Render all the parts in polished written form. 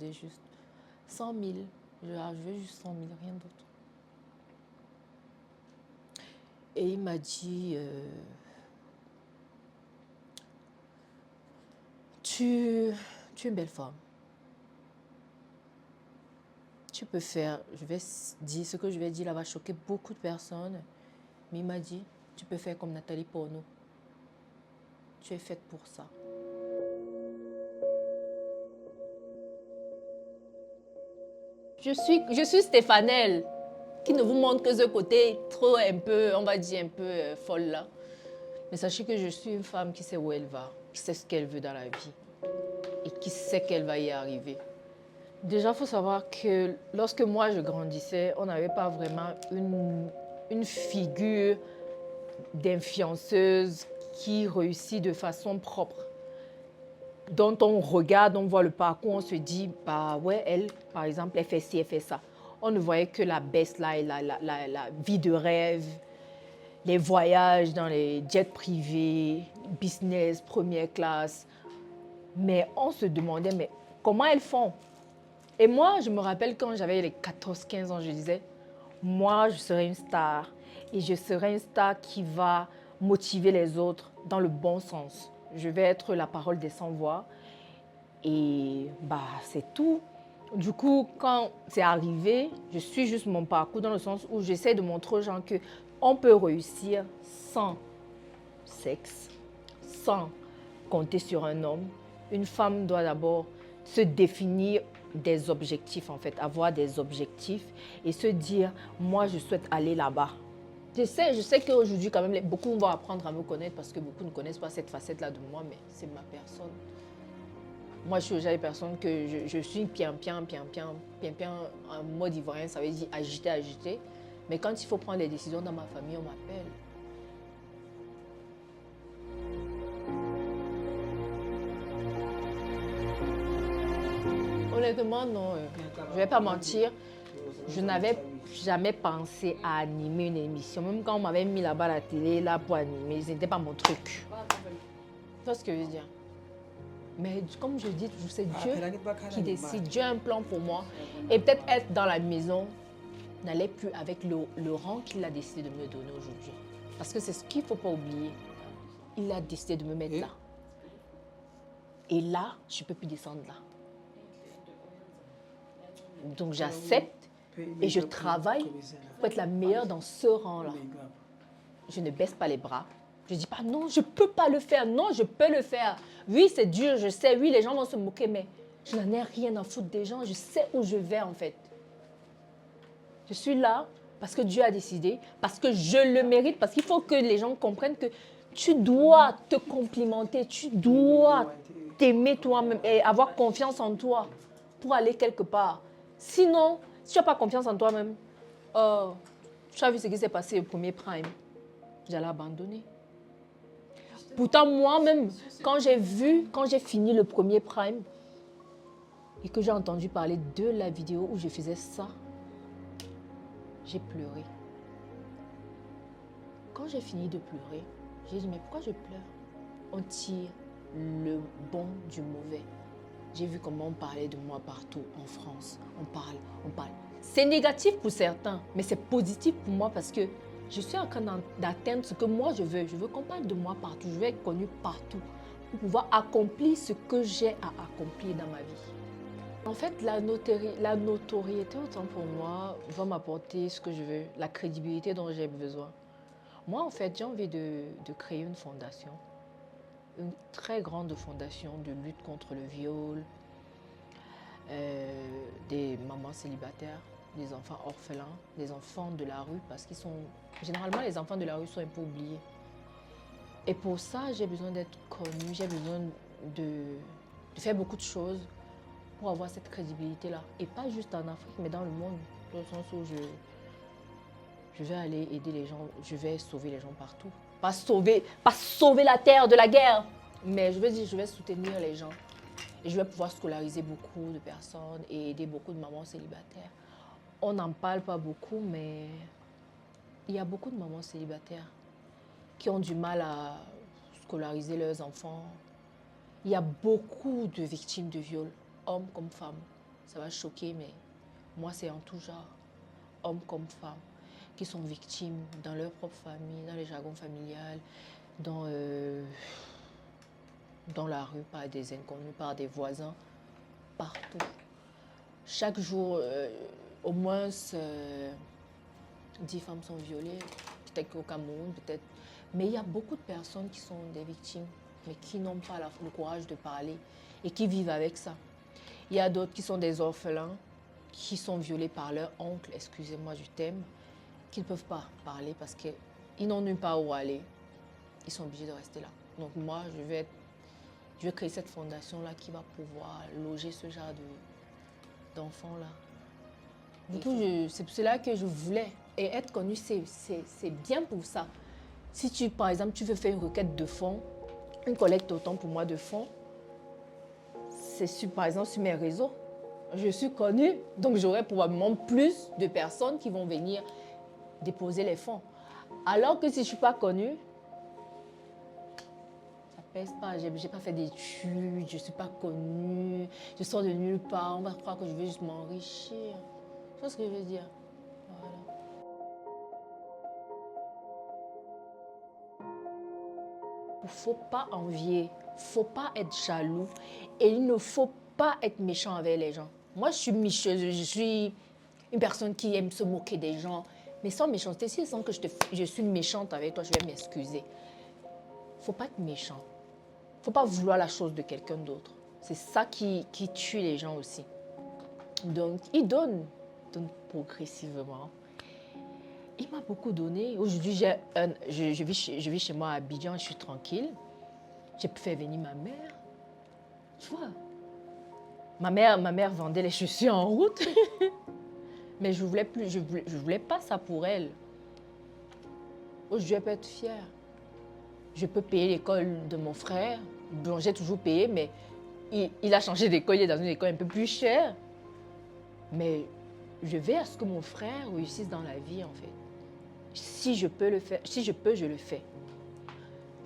demandais juste 100 000. Je veux juste 100 000, rien d'autre. Et il m'a dit, tu es une belle femme. Tu peux faire, je vais dire ce que je vais dire là va choquer beaucoup de personnes. Mais il m'a dit, tu peux faire comme Nathalie Porno. Tu es faite pour ça. Je suis Stéphanelle, qui ne vous montre que ce côté trop un peu, on va dire un peu folle là. Mais sachez que je suis une femme qui sait où elle va, qui sait ce qu'elle veut dans la vie et qui sait qu'elle va y arriver. Déjà, il faut savoir que lorsque moi je grandissais, on n'avait pas vraiment une figure d'influenceuse qui réussit de façon propre. Dont on regarde, on voit le parcours, on se dit, bah ouais, elle, par exemple, elle fait ci, elle fait ça. On ne voyait que la best life, la vie de rêve, les voyages dans les jets privés, business, première classe. Mais on se demandait, mais comment elles font? Et moi, je me rappelle quand j'avais les 14-15 ans, je disais, moi, je serai une star. Et je serai une star qui va motiver les autres dans le bon sens. Je vais être la parole des sans-voix. Et bah, c'est tout. Du coup, quand c'est arrivé, je suis juste mon parcours dans le sens où j'essaie de montrer aux gens qu'on peut réussir sans sexe, sans compter sur un homme. Une femme doit d'abord se définir des objectifs, en fait, avoir des objectifs et se dire, moi, je souhaite aller là-bas. Je sais qu'aujourd'hui, quand même, beaucoup vont apprendre à me connaître parce que beaucoup ne connaissent pas cette facette-là de moi, mais c'est ma personne. Moi, je suis déjà une personne que je suis pian-pian, en mode ivoirien, ça veut dire agiter. Mais quand il faut prendre des décisions dans ma famille, on m'appelle. Honnêtement, non. Je ne vais pas mentir. Je n'avais jamais pensé à animer une émission. Même quand on m'avait mis là-bas à la télé, là, pour animer, ce n'était pas mon truc. Tu vois ce que je veux dire? Mais comme je dis, c'est Dieu qui décide. Dieu a un plan pour moi. Et peut-être être dans la maison n'allait plus avec le rang qu'il a décidé de me donner aujourd'hui. Parce que c'est ce qu'il ne faut pas oublier. Il a décidé de me mettre là. Et là, je ne peux plus descendre là. Donc j'accepte et je travaille pour être la meilleure dans ce rang-là. Je ne baisse pas les bras. Je ne dis pas non, je ne peux pas le faire. Non, je peux le faire. Oui, c'est dur, je sais. Oui, les gens vont se moquer, mais je n'en ai rien à foutre des gens. Je sais où je vais en fait. Je suis là parce que Dieu a décidé, parce que je le mérite, parce qu'il faut que les gens comprennent que tu dois te complimenter, tu dois t'aimer toi-même et avoir confiance en toi pour aller quelque part. Sinon, si tu n'as pas confiance en toi-même, tu as vu ce qui s'est passé au premier prime, j'allais abandonner. Pourtant, moi-même, quand j'ai fini le premier prime et que j'ai entendu parler de la vidéo où je faisais ça, j'ai pleuré. Quand j'ai fini de pleurer, j'ai dit, mais pourquoi je pleure? On tire le bon du mauvais. J'ai vu comment on parlait de moi partout en France. On parle. C'est négatif pour certains, mais c'est positif pour moi parce que je suis en train d'atteindre ce que moi je veux. Je veux qu'on parle de moi partout. Je veux être connue partout pour pouvoir accomplir ce que j'ai à accomplir dans ma vie. En fait, la notoriété, autant pour moi, va m'apporter ce que je veux, la crédibilité dont j'ai besoin. Moi, en fait, j'ai envie de créer une fondation, une très grande fondation de lutte contre le viol, des mamans célibataires, des enfants orphelins, des enfants de la rue, parce qu'ils sont... Généralement, les enfants de la rue sont un peu oubliés. Et pour ça, j'ai besoin d'être connue, j'ai besoin de faire beaucoup de choses pour avoir cette crédibilité-là. Et pas juste en Afrique, mais dans le monde, dans le sens où je vais aller aider les gens, je vais sauver les gens partout. Pas sauver la terre de la guerre, mais je veux dire, je vais soutenir les gens. Et je vais pouvoir scolariser beaucoup de personnes et aider beaucoup de mamans célibataires. On n'en parle pas beaucoup, mais il y a beaucoup de mamans célibataires qui ont du mal à scolariser leurs enfants. Il y a beaucoup de victimes de viol, hommes comme femmes. ça va choquer, mais moi, c'est en tout genre, hommes comme femmes, qui sont victimes dans leur propre famille, dans les jargons familiales, dans, dans la rue, par des inconnus, par des voisins, partout. Chaque jour, au moins 10 femmes sont violées, peut-être qu'au Cameroun, peut-être. Mais il y a beaucoup de personnes qui sont des victimes, mais qui n'ont pas le courage de parler et qui vivent avec ça. Il y a d'autres qui sont des orphelins, qui sont violés par leur oncle, excusez-moi du thème, qui ne peuvent pas parler parce qu'ils n'ont nulle part où aller. Ils sont obligés de rester là. Donc moi, je vais créer cette fondation-là qui va pouvoir loger ce genre d'enfants-là. Du coup, c'est pour cela que je voulais. Et être connu, c'est bien pour ça. Si tu, par exemple, tu veux faire une requête de fonds, une collecte autant pour moi de fonds, c'est par exemple sur mes réseaux. Je suis connue, donc j'aurai probablement plus de personnes qui vont venir déposer les fonds. Alors que si je ne suis pas connue, ça pèse pas. Je n'ai pas fait d'études, je ne suis pas connue, je sors de nulle part, on va croire que je veux juste m'enrichir. Tu vois ce que je veux dire? Voilà. Il ne faut pas envier, il ne faut pas être jaloux et il ne faut pas être méchant avec les gens. Moi, je suis une personne qui aime se moquer des gens, mais sans méchanceté. Si je sens que je suis méchante avec toi, je vais m'excuser. Il ne faut pas être méchant. Il ne faut pas vouloir la chose de quelqu'un d'autre. C'est ça qui tue les gens aussi. Donc, il donne progressivement. Il m'a beaucoup donné. Aujourd'hui, je vis chez moi à Abidjan, je suis tranquille. J'ai pu faire venir ma mère. Tu vois, ma mère vendait les chaussures en route. Mais je voulais pas ça pour elle. Aujourd'hui, elle peut être fière. Je peux payer l'école de mon frère. Bon, j'ai toujours payé, mais il a changé d'école, il est dans une école un peu plus chère. Mais je vais à ce que mon frère réussisse dans la vie, en fait. Si je peux le faire, si je peux, je le fais.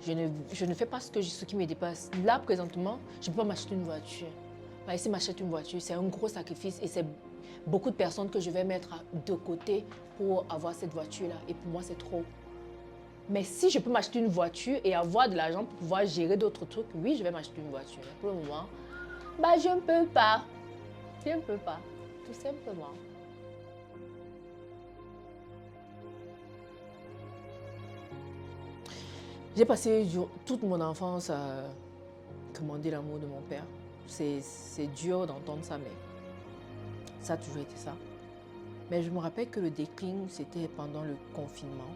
Je ne fais pas ce qui me dépasse. Là, présentement, je ne peux pas m'acheter une voiture. Si je m'achète une voiture, c'est un gros sacrifice et c'est beaucoup de personnes que je vais mettre de côté pour avoir cette voiture-là. Et pour moi, c'est trop. Mais si je peux m'acheter une voiture et avoir de l'argent pour pouvoir gérer d'autres trucs, oui, je vais m'acheter une voiture. Mais pour le moment, je ne peux pas. Je ne peux pas, tout simplement. J'ai passé toute mon enfance à commander l'amour de mon père. C'est dur d'entendre ça, mais ça a toujours été ça. Mais je me rappelle que le déclin, c'était pendant le confinement.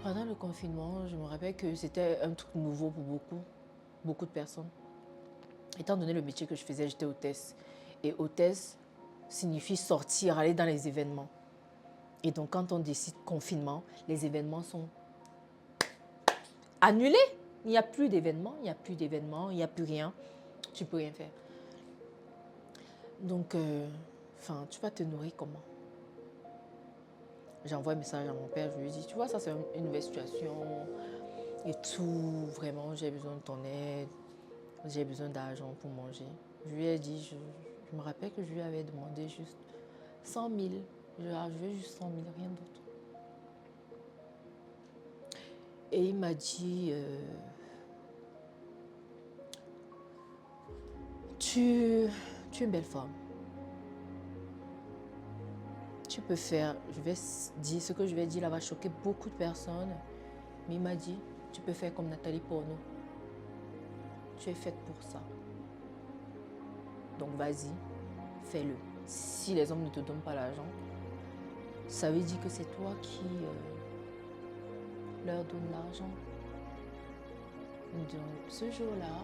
Pendant le confinement, je me rappelle que c'était un truc nouveau pour beaucoup de personnes. Étant donné le métier que je faisais, j'étais hôtesse. Et hôtesse signifie sortir, aller dans les événements. Et donc, quand on décide confinement, les événements sont annulés. Il n'y a plus d'événements, il n'y a plus d'événements, il n'y a plus rien. Tu ne peux rien faire. Donc, tu vas te nourrir comment? J'envoie un message à mon père, je lui dis, tu vois, ça c'est une nouvelle situation et tout, vraiment, j'ai besoin de ton aide, j'ai besoin d'argent pour manger. Je lui ai dit, je me rappelle que je lui avais demandé juste 100 000. Je veux juste 100 000, rien d'autre. Et il m'a dit, tu es une belle femme. Tu peux faire, je vais dire ce que je vais dire là va choquer beaucoup de personnes. Mais il m'a dit, tu peux faire comme Nathalie Porno. Tu es faite pour ça. Donc vas-y, fais-le. Si les hommes ne te donnent pas l'argent, ça veut dire que c'est toi qui leur donne l'argent. Donc ce jour-là,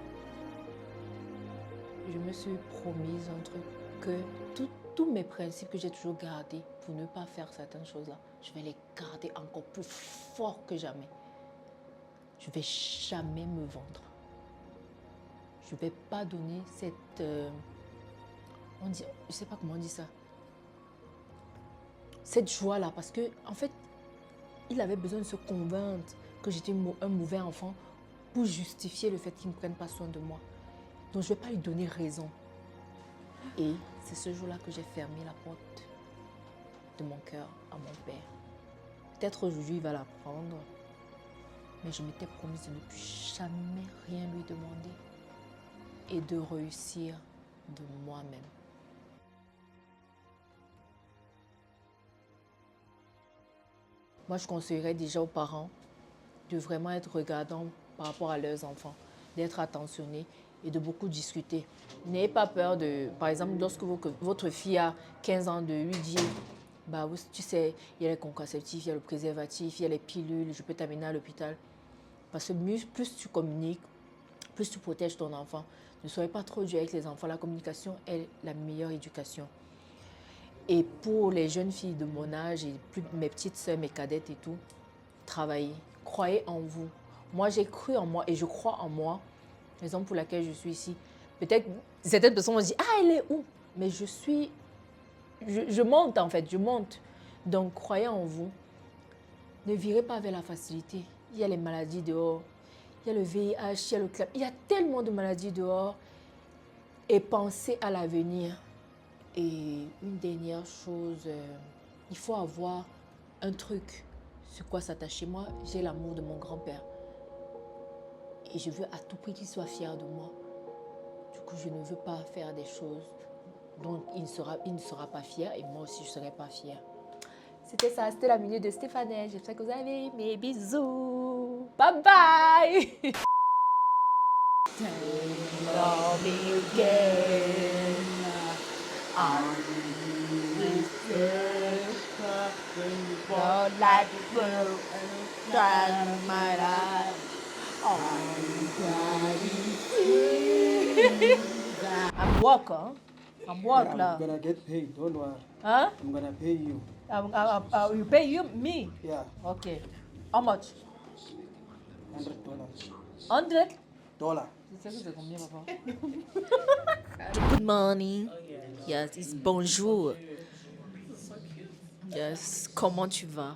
je me suis promise un truc que tous mes principes que j'ai toujours gardés pour ne pas faire certaines choses-là, je vais les garder encore plus fort que jamais. Je ne vais jamais me vendre. Je ne vais pas donner cette... je ne sais pas comment on dit ça. Cette joie-là, parce que en fait, il avait besoin de se convaincre que j'étais un mauvais enfant pour justifier le fait qu'il ne prenne pas soin de moi. Donc je ne vais pas lui donner raison. Et c'est ce jour-là que j'ai fermé la porte de mon cœur à mon père. Peut-être aujourd'hui il va l'apprendre, mais je m'étais promise de ne plus jamais rien lui demander et de réussir de moi-même. Moi, je conseillerais déjà aux parents de vraiment être regardants par rapport à leurs enfants, d'être attentionnés et de beaucoup discuter. N'ayez pas peur de, par exemple, lorsque votre fille a 15 ans, de lui dire, bah, tu sais, il y a les contraceptifs, il y a le préservatif, il y a les pilules, je peux t'amener à l'hôpital. Parce que plus tu communiques, plus tu protèges ton enfant. Ne soyez pas trop dur avec les enfants. La communication est la meilleure éducation. Et pour les jeunes filles de mon âge, et mes petites sœurs, mes cadettes et tout, travaillez, croyez en vous. Moi, j'ai cru en moi et je crois en moi. Raison pour laquelle je suis ici. Peut-être certaines personnes vont se dire, ah, elle est où? Mais je monte en fait, je monte. Donc, croyez en vous. Ne virez pas vers la facilité. Il y a les maladies dehors. Il y a le VIH, il y a le CLAP. Il y a tellement de maladies dehors. Et pensez à l'avenir. Et une dernière chose, il faut avoir un truc sur quoi s'attacher. Moi, j'ai l'amour de mon grand-père. Et je veux à tout prix qu'il soit fier de moi. Du coup, je ne veux pas faire des choses dont il ne sera pas fier et moi aussi, je ne serai pas fière. C'était ça, c'était la minute de Stéphanie. J'espère que vous avez aimé. Bisous. Bye bye. Love me again. Don't like blue and my life. I'm work, huh? I'm work I'm now. gonna get paid, don't worry. Huh? I'm gonna pay you. You pay you me? Yeah, Okay. How much? $100. 100? Dollar. Good morning. Yes, it's bonjour. Yes, comment tu vas?